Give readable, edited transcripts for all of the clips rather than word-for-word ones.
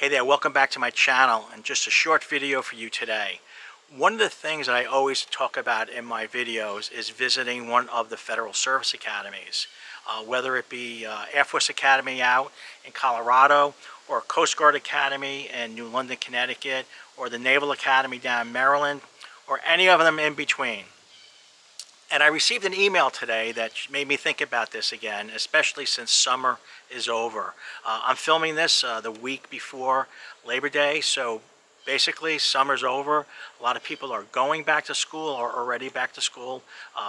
Hey there, welcome back to my channel, and just a short video for you today. One of the things that I always talk about in my videos is visiting one of the Federal Service Academies, whether it be Air Force Academy out in Colorado, or Coast Guard Academy in New London, Connecticut, or the Naval Academy down in Maryland, or any of them in between. And I received an email today that made me think about this again, especially since summer is over. I'm filming this the week before Labor Day, so basically summer's over. A lot of people are going back to school or already back to school.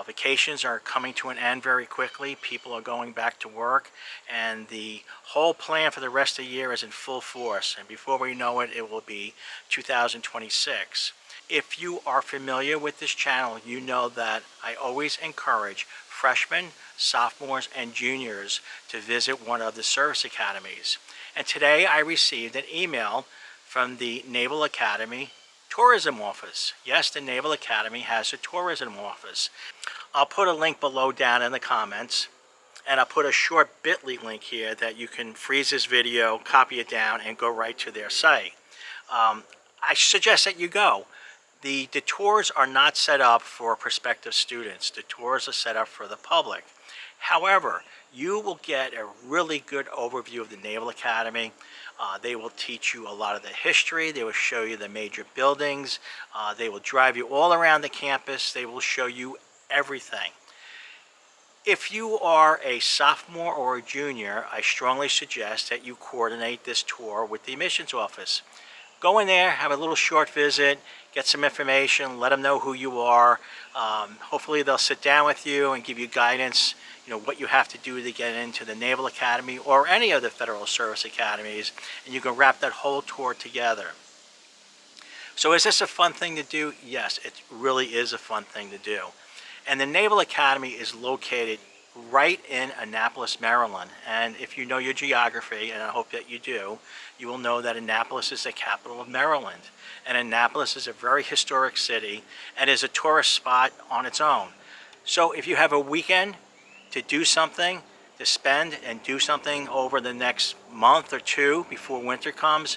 Vacations are coming to an end very quickly. People are going back to work, and the whole plan for the rest of the year is in full force. And before we know it, it will be 2026. If you are familiar with this channel, you know that I always encourage freshmen, sophomores, and juniors to visit one of the service academies. And today I received an email from the Naval Academy Tourism Office. Yes, the Naval Academy has a tourism office. I'll put a link below down in the comments, and I'll put a short bit.ly link here that you can freeze this video, copy it down, and go right to their site. I suggest that you go. The tours are not set up for prospective students. The tours are set up for the public. However, you will get a really good overview of the Naval Academy. They will teach you a lot of the history. They will show you the major buildings. They will drive you all around the campus. They will show you everything. If you are a sophomore or a junior, I strongly suggest that you coordinate this tour with the admissions office. Go in there, have a little short visit, get some information, let them know who you are. Hopefully they'll sit down with you and give you guidance, what you have to do to get into the Naval Academy or any of the Federal Service Academies, and you can wrap that whole tour together. So is this a fun thing to do? Yes, it really is a fun thing to do. And the Naval Academy is located right in Annapolis, Maryland. And if you know your geography, and I hope that you do, you will know that Annapolis is the capital of Maryland. And Annapolis is a very historic city and is a tourist spot on its own. So if you have a weekend to do something, to spend and do something over the next month or two before winter comes,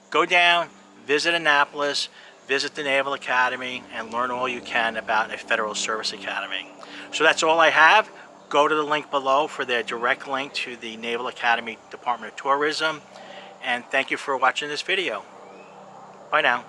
go down, visit Annapolis, visit the Naval Academy, and learn all you can about a Federal Service Academy. So that's all I have. Go to the link below for their direct link to the Naval Academy Department of Tourism. And thank you for watching this video. Bye now.